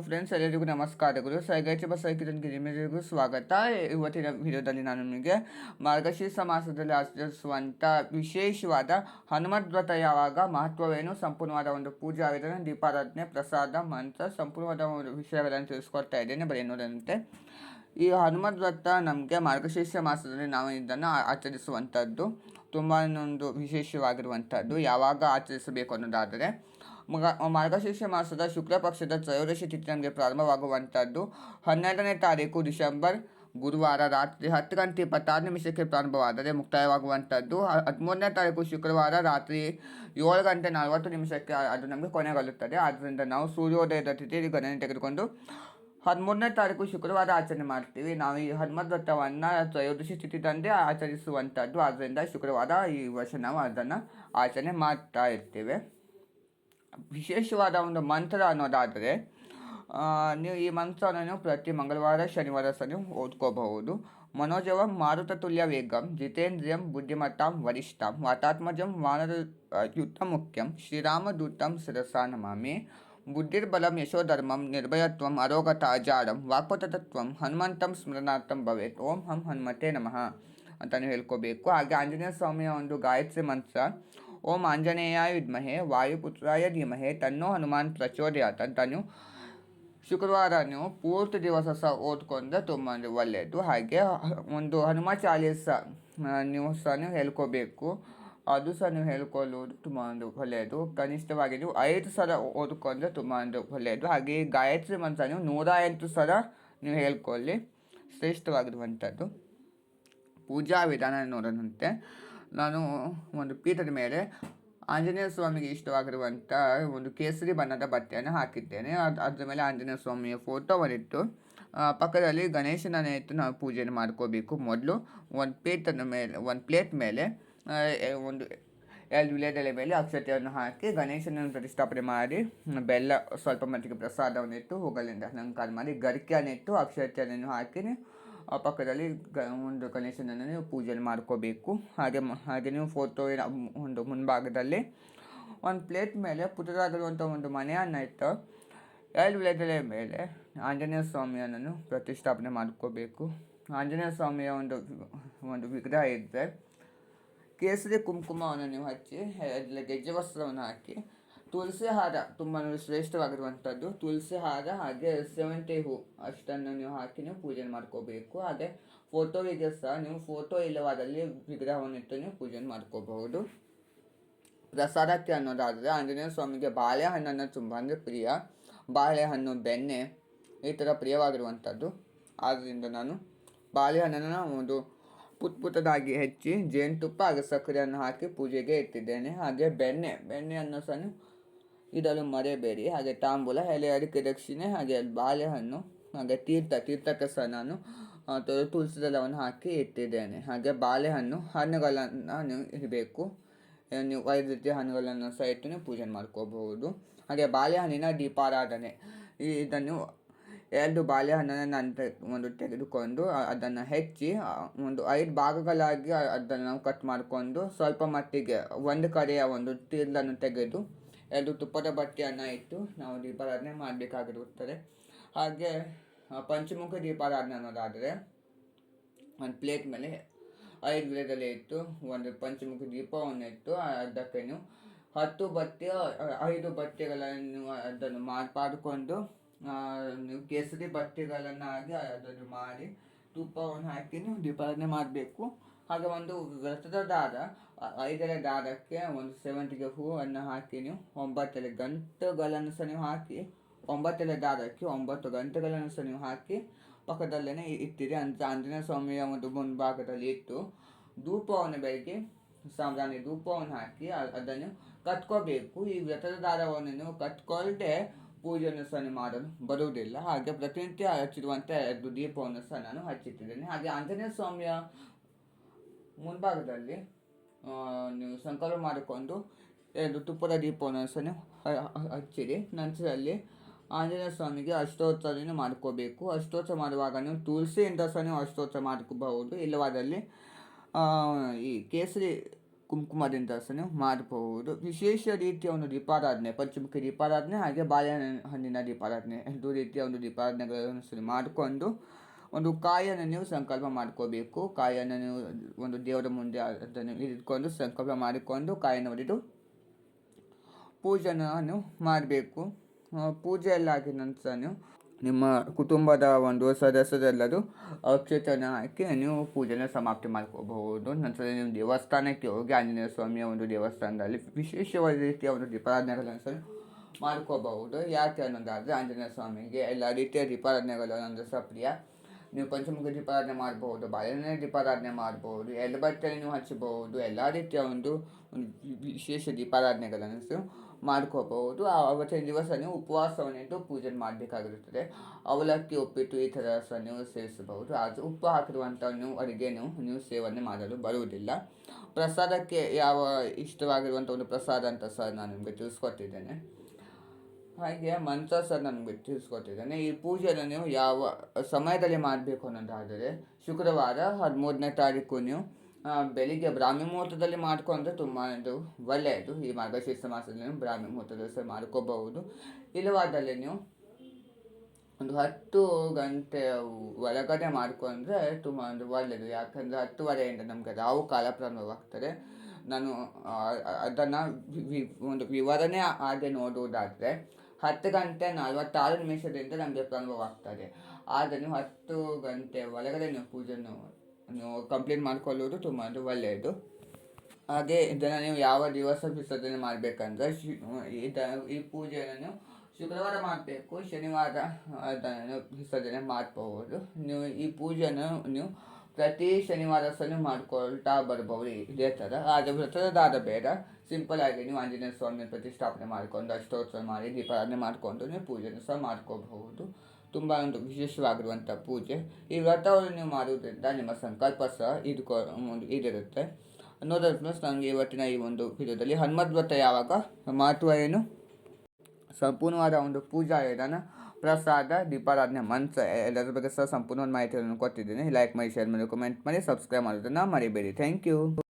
Friends, ಎಲ್ಲರಿಗೂ ನಮಸ್ಕಾರಗಳು. ಸೈಗಾಚೆ ಬಸೈಕಿದನ್ಗೆ ನಿಮ್ಮೆಲ್ಲರಿಗೂ ಸ್ವಾಗತ. ಇವತ್ತಿನ ವಿಡಿಯೋದಲ್ಲಿ ನಾನು ನಿಮಗೆ ಮಾರ್ಗಶೀರ್ಷ ಮಾಸದಲ್ಲಿ ಆಚರಿಸುವಂಥ ವಿಶೇಷವಾದ ಹನುಮದ್ ವ್ರತ ಯಾವಾಗ, ಮಹತ್ವವೇನು, ಸಂಪೂರ್ಣವಾದ ಒಂದು ಪೂಜಾ ವಿಧಾನ, ದೀಪಾರಾಧನೆ, ಪ್ರಸಾದ, ಮಂತ್ರ, ಸಂಪೂರ್ಣವಾದ ಒಂದು ವಿಷಯಗಳನ್ನು ತಿಳಿಸ್ಕೊಡ್ತಾ ಇದ್ದೇನೆ. ಬರೀ ನೋಡಂತೆ ಈ ಹನುಮದ್ ವ್ರತ ನಮಗೆ ಮಾರ್ಗಶೀರ್ಷ ಮಾಸದಲ್ಲಿ ನಾವು ಇದನ್ನು ಆಚರಿಸುವಂಥದ್ದು ತುಂಬಾ ಒಂದು ವಿಶೇಷವಾಗಿರುವಂಥದ್ದು. ಯಾವಾಗ ಆಚರಿಸಬೇಕು ಅನ್ನೋದಾದರೆ ಮಾರ್ಗಶೀರ್ಷ ಮಾಸದ ಶುಕ್ಲ ಪಕ್ಷದ ತ್ರಯೋದಶಿ ತಿಥಿ ನಮಗೆ ಪ್ರಾರಂಭವಾಗುವಂಥದ್ದು 12ನೇ ತಾರೀಕು ಡಿಸೆಂಬರ್ ಗುರುವಾರ ರಾತ್ರಿ 10 ಗಂಟೆ 26 ನಿಮಿಷಕ್ಕೆ ಪ್ರಾರಂಭವಾದರೆ ಮುಕ್ತಾಯವಾಗುವಂಥದ್ದು 13ನೇ ತಾರೀಕು ಶುಕ್ರವಾರ ರಾತ್ರಿ 7 ಗಂಟೆ 40 ನಿಮಿಷಕ್ಕೆ ಅದು ನಮಗೆ ಕೊನೆಗೊಳ್ಳುತ್ತದೆ. ಆದ್ದರಿಂದ ನಾವು ಸೂರ್ಯೋದಯದ ತಿಥಿ ಗಣನೆ ತೆಗೆದುಕೊಂಡು 13ನೇ ತಾರೀಕು ಶುಕ್ರವಾರ ಆಚರಣೆ ಮಾಡ್ತೀವಿ. ನಾವು ಈ ಹನುಮದ್ ವ್ರತವನ್ನು ತ್ರಯೋದಶಿ ತಿಥಿ ತಂದೆ ಆಚರಿಸುವಂಥದ್ದು. ಆದ್ದರಿಂದ ಶುಕ್ರವಾರ ಈ ವರ್ಷ ನಾವು ಅದನ್ನು ಆಚರಣೆ ಮಾಡ್ತಾ ಇರ್ತೇವೆ. ವಿಶೇಷವಾದ ಒಂದು ಮಂತ್ರ ಅನ್ನೋದಾದರೆ ನೀವು ಈ ಮಂತ್ರವನ್ನು ಪ್ರತಿ ಮಂಗಳವಾರ ಶನಿವಾರ ಸಹ ನೀವು ಓದ್ಕೋಬಹುದು. ಮನೋಜವಂ ಮಾರುತತುಲ್ಯ ವೇಗಂ ಜಿತೇಂದ್ರಿಯಂ ಬುದ್ಧಿಮತ್ತಾಂ ವರಿಷ್ಠಂ ವಾತಾತ್ಮಜಂ ವಾನರಯುತ ಮುಖ್ಯಂ ಶ್ರೀರಾಮದೂತಂ ಶಿರಸಾ ನಮಾಮಿ. ಬುದ್ಧಿರ್ಬಲಂ ಯಶೋಧರ್ಮಂ ನಿರ್ಭಯತ್ವಂ ಅರೋಗತ ಅಜಾಡಂ ವಾಕ್ಪಟುತ್ವಂ ಹನುಮಂತಂ ಸ್ಮರಣಾರ್ಥಂ ಭವೇತ್. ಓಂ ಹಂ ಹನುಮತೆ ನಮಃ ಅಂತ ನೀವು ಹೇಳ್ಕೋಬೇಕು. ಹಾಗೆ ಆಂಜನೇಯ ಸ್ವಾಮಿಯ ಒಂದು ಗಾಯತ್ರಿ ಮಂತ್ರ ಓಂ ಆಂಜನೇಯಾಯ ವಿದ್ಮಹೆ ವಾಯುಪುತ್ರಾಯ ಧೀಮಹೆ ತನ್ನೋ ಹನುಮಾನ್ ಪ್ರಚೋದಯಾತ್ ಅಂತ ನೀವು ಶುಕ್ರವಾರ ನೀವು ಪೂರ್ತಿ ದಿವಸ ಸಹ ಓದ್ಕೊಂಡ್ರೆ ತುಂಬ ಒಳ್ಳೆಯದು. ಹಾಗೆ ಒಂದು ಹನುಮ ಚಾಲೀಸ ನೀವು ಸಹ ನೀವು ಹೇಳ್ಕೋಬೇಕು. ಅದು ಸಹ ನೀವು ಹೇಳ್ಕೊಳ್ಳುವುದು ತುಂಬ ಒಂದು ಒಳ್ಳೆಯದು. ಕನಿಷ್ಠವಾಗಿ ನೀವು 5 ಸಲ ಓದ್ಕೊಂಡ್ರೆ ತುಂಬ ಒಂದು ಒಳ್ಳೆಯದು. ಹಾಗೆ ಗಾಯತ್ರಿ ಮಂತ್ರ ನೀವು 108 ಸಲ ನೀವು ಹೇಳ್ಕೊಳ್ಳಿ, ಶ್ರೇಷ್ಠವಾಗಿರುವಂಥದ್ದು. ಪೂಜಾ ವಿಧಾನ ನೋಡೋಣಂತೆ. ನಾನು ಒಂದು ಪೀಠದ ಮೇಲೆ ಆಂಜನೇಯ ಸ್ವಾಮಿಗೆ ಇಷ್ಟವಾಗಿರುವಂಥ ಒಂದು ಕೇಸರಿ ಬಣ್ಣದ ಬಟ್ಟೆಯನ್ನು ಹಾಕಿದ್ದೇನೆ. ಅದ್ರ ಮೇಲೆ ಆಂಜನೇಯ ಸ್ವಾಮಿಯ ಫೋಟೋವನ್ನಿಟ್ಟು ಪಕ್ಕದಲ್ಲಿ ಗಣೇಶನನ್ನೇ ಇಟ್ಟು ನಾವು ಪೂಜೆಯನ್ನು ಮಾಡ್ಕೋಬೇಕು. ಮೊದಲು ಒಂದು ಪ್ಲೇಟ್ ಮೇಲೆ ಒಂದು 2 ವಿಳೆದೆಲೆ ಮೇಲೆ ಅಕ್ಷತೆಯನ್ನು ಹಾಕಿ ಗಣೇಶನನ್ನು ಪ್ರತಿಷ್ಠಾಪನೆ ಮಾಡಿ, ಬೆಲ್ಲ ಸ್ವಲ್ಪ ಮಟ್ಟಿಗೆ ಪ್ರಸಾದವನ್ನಿಟ್ಟು, ಹೂಗಳಿಂದ ಅಲಂಕಾರ ಮಾಡಿ, ಗರಿಕೆಯನ್ನಿಟ್ಟು ಅಕ್ಷತೆಯನ್ನು ಹಾಕಿ ಪಕ್ಕದಲ್ಲಿ ಒಂದು ಗಣೇಶನನ್ನು ನೀವು ಪೂಜೆಯನ್ನು ಮಾಡ್ಕೋಬೇಕು. ಹಾಗೆ ನೀವು ಫೋಟೋ ಒಂದು ಮುಂಭಾಗದಲ್ಲಿ ಒಂದು ಪ್ಲೇಟ್ ಮೇಲೆ ಪುಟ್ಟದಾಗಿರುವಂಥ ಒಂದು ಮನೆಯನ್ನು ಇಟ್ಟು 2 ವಿಳೆದೆಲೆ ಮೇಲೆ ಆಂಜನೇಯ ಸ್ವಾಮಿಯನ್ನು ಪ್ರತಿಷ್ಠಾಪನೆ ಮಾಡ್ಕೋಬೇಕು. ಆಂಜನೇಯ ಸ್ವಾಮಿಯ ಒಂದು ವಿಗ್ರಹ ಇದ್ದರೆ ಕೇಸರಿ ಕುಂಕುಮವನ್ನು ನೀವು ಹಚ್ಚಿ ಅದರಲ್ಲಿ ಗೆಜ್ಜೆ ವಸ್ತ್ರವನ್ನು ಹಾಕಿ ತುಳಸಿ ಹಾರ ತುಂಬ ಶ್ರೇಷ್ಠವಾಗಿರುವಂಥದ್ದು. ತುಳಸಿ ಹಾರ ಹಾಗೆ ಸೇವಂತಿ ಹೂ ಅಷ್ಟನ್ನು ನೀವು ಹಾಕಿ ನೀವು ಪೂಜೆ ಮಾಡ್ಕೋಬೇಕು. ಹಾಗೆ ಫೋಟೋವಿಗೆ ಸಹ ನೀವು ಫೋಟೋ ಇಲ್ಲವಾದಲ್ಲಿ ವಿಗ್ರಹವನ್ನಿಟ್ಟು ನೀವು ಪೂಜೆ ಮಾಡ್ಕೋಬಹುದು. ಪ್ರಸಾದಕ್ಕೆ ಅನ್ನೋದಾದರೆ ಆಂಜನೇಯ ಸ್ವಾಮಿಗೆ ಬಾಳೆಹಣ್ಣನ್ನು ತುಂಬ ಪ್ರಿಯ. ಬಾಳೆಹಣ್ಣು, ಬೆಣ್ಣೆ ಈ ಥರ ಪ್ರಿಯವಾಗಿರುವಂಥದ್ದು. ಆದ್ದರಿಂದ ನಾನು ಬಾಳೆಹಣ್ಣನ್ನು ಒಂದು ಪುಟ್ಟದಾಗಿ ಹೆಚ್ಚಿ ಜೇನುತುಪ್ಪ ಹಾಗೆ ಸಕ್ಕರೆಯನ್ನು ಹಾಕಿ ಪೂಜೆಗೆ ಇಟ್ಟಿದ್ದೇನೆ. ಹಾಗೆ ಬೆಣ್ಣೆಯನ್ನು ಸಹ ಇದನ್ನು ಮರೆಯಬೇಡಿ. ಹಾಗೆ ತಾಂಬೂಲ, ಎಲೆ, ಅಡಿಕೆ, ದಕ್ಷಿಣೆ, ಹಾಗೆ ಬಾಳೆಹಣ್ಣು, ಹಾಗೆ ತೀರ್ಥಕ್ಕೆ ಸಹ ನಾನು ತುಳಸಿ ದಳವನ್ನು ಹಾಕಿ ಇಟ್ಟಿದ್ದೇನೆ. ಹಾಗೆ ಹಣ್ಣುಗಳನ್ನು ನೀವು ಇಡಬೇಕು. ನೀವು 5 ರೀತಿಯ ಹಣ್ಣುಗಳನ್ನು ಸಹ ಇಟ್ಟು ನೀವು ಪೂಜೆ ಮಾಡ್ಕೋಬಹುದು. ಹಾಗೆ ಬಾಳೆಹಣ್ಣಿನ ದೀಪಾರಾಧನೆ, ಇದನ್ನು 2 ಬಾಳೆಹಣ್ಣನ್ನು ಒಂದು ತೆಗೆದುಕೊಂಡು ಅದನ್ನು ಹೆಚ್ಚಿ ಒಂದು 5 ಭಾಗಗಳಾಗಿ ಅದನ್ನು ನಾವು ಕಟ್ ಮಾಡಿಕೊಂಡು ಸ್ವಲ್ಪ ಮಟ್ಟಿಗೆ ಒಂದು ಕಡೆಯ ಒಂದು ತಿರುಳನ್ನು ತೆಗೆದು 2 ತುಪ್ಪದ ಬಟ್ಟೆಯನ್ನು ಇಟ್ಟು ನಾವು ದೀಪಾರಾಧನೆ ಮಾಡಬೇಕಾಗಿರುತ್ತದೆ. ಹಾಗೆ ಪಂಚಮುಖ ದೀಪಾರಾಧನೆ ಅನ್ನೋದಾದರೆ ಒಂದು ಪ್ಲೇಟ್ ಮೇಲೆ 5 ವಿಳೆದೆಲೆ ಇಟ್ಟು ಒಂದು ಪಂಚಮುಖಿ ದೀಪವನ್ನು ಇಟ್ಟು ಅದಕ್ಕೆ ನೀವು 5 ಬಟ್ಟೆಗಳನ್ನು ಅದನ್ನು ಮಾರ್ಪಾಡಿಕೊಂಡು ನೀವು ಕೇಸರಿ ಬಟ್ಟೆಗಳನ್ನಾಗಿ ಅದನ್ನು ಮಾಡಿ ತುಪ್ಪವನ್ನು ಹಾಕಿ ನೀವು ದೀಪಾರಾಧನೆ ಮಾಡಬೇಕು. ಹಾಗೆ ಒಂದು ವ್ರತದ ದಾರ 5 ದಾರಕ್ಕೆ ಒಂದು ಸೇವಂತಿಗೆ ಹೂವನ್ನು ಹಾಕಿ ನೀವು 9 ಗಂಟೆಗಳನ್ನು ಸಹ ನೀವು ಹಾಕಿ 9 ದಾರಕ್ಕೆ 9 ಗಂಟೆಗಳನ್ನು ಸಹ ನೀವು ಹಾಕಿ ಪಕ್ಕದಲ್ಲೇ ಇಟ್ಟಿರಿ. ಅಂತ ಆಂಜನೇಯ ಸ್ವಾಮಿಯ ಒಂದು ಮುಂಭಾಗದಲ್ಲಿ ಇಟ್ಟು ಧೂಪವನ್ನು ಬೆಳಗ್ಗೆ ಸಾಂಬ್ರಾಣಿ ಧೂಪವನ್ನು ಹಾಕಿ ಅದನ್ನು ಕಟ್ಕೋಬೇಕು. ಈ ವ್ರತದ ದಾರವನ್ನು ನೀವು ಕಟ್ಕೊಳ್ಳದೆ ಪೂಜೆಯನ್ನು ಸಹ ಮಾಡಲು ಬರುವುದಿಲ್ಲ. ಹಾಗೆ ಪ್ರತಿನಿತ್ಯ ಹಚ್ಚಿರುವಂಥ 2 ದೀಪವನ್ನು ಸಹ ನಾನು ಹಚ್ಚಿಟ್ಟಿದ್ದೇನೆ. ಹಾಗೆ ಆಂಜನೇಯ ಸ್ವಾಮಿಯ ಮುಂಭಾಗದಲ್ಲಿ ನೀವು ಸಂಕಲ್ಪ ಮಾಡಿಕೊಂಡು 2 ತುಪ್ಪದ ದೀಪವನ್ನು ಸಹ ನೀವು ಹಚ್ಚಿರಿ. ನಂತರದಲ್ಲಿ ಆಂಜನೇಯ ಸ್ವಾಮಿಗೆ ಅಷ್ಟೋತ್ತರವನ್ನು ಮಾಡ್ಕೋಬೇಕು. ಅಷ್ಟೋತ್ತರ ಮಾಡುವಾಗ ನೀವು ತುಳಸಿಯಿಂದ ಸಹ ನೀವು ಅಷ್ಟೋತ್ತರ ಮಾಡ್ಕೋಬಹುದು. ಇಲ್ಲವಾದಲ್ಲಿ ಈ ಕೇಸರಿ ಕುಂಕುಮದಿಂದ ಸಹ ನೀವು ಮಾಡಬಹುದು. ವಿಶೇಷ ರೀತಿಯ ಒಂದು ದೀಪಾರಾಧನೆ, ಪಂಚಮುಖಿ ದೀಪಾರಾಧನೆ ಹಾಗೆ ಬಾಳೆಹಣ್ಣಿನ ದೀಪಾರಾಧನೆ, ಎರಡು ರೀತಿಯ ಒಂದು ದೀಪಾರಾಧನೆಗಳನ್ನು ಸಹ ಮಾಡಿಕೊಂಡು ಒಂದು ಕಾಯನ್ನು ನೀವು ಸಂಕಲ್ಪ ಮಾಡ್ಕೋಬೇಕು. ಕಾಯನ್ನು ನೀವು ಒಂದು ದೇವರ ಮುಂದೆ ಅದನ್ನು ಇಟ್ಕೊಂಡು ಸಂಕಲ್ಪ ಮಾಡಿಕೊಂಡು ಕಾಯನ್ನು ಹೊಡೆದು ಪೂಜೆಯನ್ನು ನೀವು ಮಾಡಬೇಕು. ಪೂಜೆ ಎಲ್ಲ ಆಗಿದ ನಂತರ ನೀವು ನಿಮ್ಮ ಕುಟುಂಬದ ಒಂದು ಸದಸ್ಯರೆಲ್ಲರೂ ಅಕ್ಷತೆಯನ್ನು ಹಾಕಿ ನೀವು ಪೂಜೆನ ಸಮಾಪ್ತಿ ಮಾಡ್ಕೋಬಹುದು. ನಂತರ ನೀವು ದೇವಸ್ಥಾನಕ್ಕೆ ಹೋಗಿ ಆಂಜನೇಯ ಸ್ವಾಮಿಯ ಒಂದು ದೇವಸ್ಥಾನದಲ್ಲಿ ವಿಶೇಷವಾದ ರೀತಿಯ ಒಂದು ದೀಪಾರಾಧನೆಗಳನ್ನು ಸಹ ಮಾಡ್ಕೋಬಹುದು. ಯಾಕೆ ಅನ್ನೋದಾದರೆ ಆಂಜನೇಯ ಸ್ವಾಮಿಗೆ ಎಲ್ಲ ರೀತಿಯ ದೀಪಾರಾಧನೆಗಳನ್ನು ಸಹ ಪ್ರಿಯ. ನೀವು ಪಂಚಮುಖಿ ದೀಪಾರಾಧನೆ ಮಾಡ್ಬೋದು, ಬಾಳೆಹಣ್ಣಿನ ದೀಪಾರಾಧನೆ ಮಾಡ್ಬೋದು, ಎಲೆಬತ್ತೆಯನ್ನು ನೀವು ಹಚ್ಚಬಹುದು, ಎಲ್ಲ ರೀತಿಯ ಒಂದು ವಿಶೇಷ ದೀಪಾರಾಧನೆಗಳನ್ನು ಸಹ ಮಾಡ್ಕೋಬಹುದು. ಅವತ್ತಿನ ದಿವಸ ನೀವು ಉಪವಾಸವನ್ನಿಟ್ಟು ಪೂಜೆ ಮಾಡಬೇಕಾಗಿರುತ್ತದೆ. ಅವಲಕ್ಕಿ, ಉಪ್ಪಿಟ್ಟು ಈ ಥರ ಸಹ ನೀವು ಸೇವಿಸಬಹುದು. ಆದರೆ ಉಪ್ಪು ಹಾಕಿರುವಂಥ ನೀವು ಸೇವನೆ ಮಾಡಲು ಬರುವುದಿಲ್ಲ. ಪ್ರಸಾದಕ್ಕೆ ಯಾವ ಇಷ್ಟವಾಗಿರುವಂಥ ಒಂದು ಪ್ರಸಾದ ಅಂತ ಸಹ ನಾನು ನಿಮಗೆ ತಿಳಿಸ್ಕೊಟ್ಟಿದ್ದೇನೆ. ಹಾಗೆ ಮಂತ್ರ ಸಹ ನನಗೆ ತಿಳಿಸ್ಕೊಟ್ಟಿದ್ದೇನೆ. ಈ ಪೂಜೆಯನ್ನು ನೀವು ಯಾವ ಸಮಯದಲ್ಲಿ ಮಾಡಬೇಕು ಅನ್ನೋದಾದರೆ ಶುಕ್ರವಾರ 13ನೇ ತಾರೀಕು ನೀವು ಬೆಳಿಗ್ಗೆ ಬ್ರಾಹ್ಮಿ ಮುಹೂರ್ತದಲ್ಲಿ ಮಾಡಿಕೊಂಡ್ರೆ ತುಂಬ ಒಳ್ಳೆಯದು. ಈ ಮಾರ್ಗಶೀರ್ಷ ಮಾಸದಲ್ಲಿ ನೀವು ಬ್ರಾಹ್ಮಿ ಮುಹೂರ್ತದಲ್ಲಿ ಸಹ ಮಾಡ್ಕೋಬಹುದು. ಇಲ್ಲವಾದಲ್ಲಿ ನೀವು ಒಂದು 10 ಗಂಟೆ ಒಳಗಡೆ ಮಾಡಿಕೊಂಡ್ರೆ ತುಂಬ ಒಳ್ಳೆಯದು. ಯಾಕಂದರೆ 10:30ಯಿಂದ ನಮಗೆ ರಾಹು ಕಾಲ ಪ್ರಾರಂಭವಾಗ್ತದೆ. ನಾನು ಅದನ್ನು ಒಂದು ವಿವರಣೆ ಹಾಗೆ ನೋಡುವುದಾದರೆ 10:46 ನಮಗೆ ಪ್ರಾರಂಭವಾಗ್ತದೆ. ಆದರೆ ನೀವು 10 ಗಂಟೆ ಒಳಗಡೆ ನೀವು ಪೂಜೆಯನ್ನು ನೀವು ಕಂಪ್ಲೀಟ್ ಮಾಡಿಕೊಳ್ಳುವುದು ತುಂಬ ಒಳ್ಳೆಯದು. ಹಾಗೆ ಇದನ್ನು ನೀವು ಯಾವ ದಿವಸ ವಿಸರ್ಜನೆ ಮಾಡಬೇಕಂದ್ರೆ ಈ ಪೂಜೆಯನ್ನು ನೀವು ಶುಕ್ರವಾರ ಮಾಡಬೇಕು, ಶನಿವಾರ ಅದನ್ನು ವಿಸರ್ಜನೆ ಮಾಡಬಹುದು. ನೀವು ಈ ಪೂಜೆಯನ್ನು ನೀವು ಪ್ರತಿ ಶನಿವಾರ ಸಹ ನೀವು ಮಾಡ್ಕೊಳ್ತಾ ಬರ್ಬೋದು ಇದೇ ಥರ. ಆದರೆ ವ್ರತದಾದ ಬೇಡ, ಸಿಂಪಲ್ ಆಗಿ ನೀವು ಆಂಜನೇಯ ಸ್ವಾಮಿ ಪ್ರತಿಷ್ಠಾಪನೆ ಮಾಡಿಕೊಂಡು ಅಷ್ಟೋತ್ಸವ ಮಾಡಿ ದೀಪಾರಾಧನೆ ಮಾಡಿಕೊಂಡು ನೀವು ಪೂಜೆಯನ್ನು ಸಹ ಮಾಡ್ಕೋಬಹುದು. ತುಂಬ ಒಂದು ವಿಶೇಷವಾಗಿರುವಂಥ ಪೂಜೆ. ಈ ವ್ರತವನ್ನು ನೀವು ಮಾಡುವುದರಿಂದ ನಿಮ್ಮ ಸಂಕಲ್ಪ ಸಹ ಇದಿರುತ್ತೆ. ನೋಡೋದು ಫ್ರೆಂಡ್ಸ್, ನನಗೆ ಇವತ್ತಿನ ಈ ಒಂದು ವಿಡಿಯೋದಲ್ಲಿ ಹನುಮದ್ ವ್ರತ ಯಾವಾಗ, ಮಹತ್ವ ಏನು, ಸಂಪೂರ್ಣವಾದ ಒಂದು ಪೂಜಾ ವಿಧಾನ, ಪ್ರಸಾದ, ದೀಪಾರಾಧನೆ, ಮಂತ್ರ ಎಲ್ಲರ ಬಗ್ಗೆ ಸಹ ಸಂಪೂರ್ಣವಾದ ಮಾಹಿತಿಯನ್ನು ಕೊಟ್ಟಿದ್ದೀನಿ. ಲೈಕ್ ಮಾಡಿ, ಶೇರ್ ಮಾಡಿ, ಕಮೆಂಟ್ ಮಾಡಿ, ಸಬ್ಸ್ಕ್ರೈಬ್ ಮಾಡೋದನ್ನು ಮರಿಬೇಡಿ. Thank you.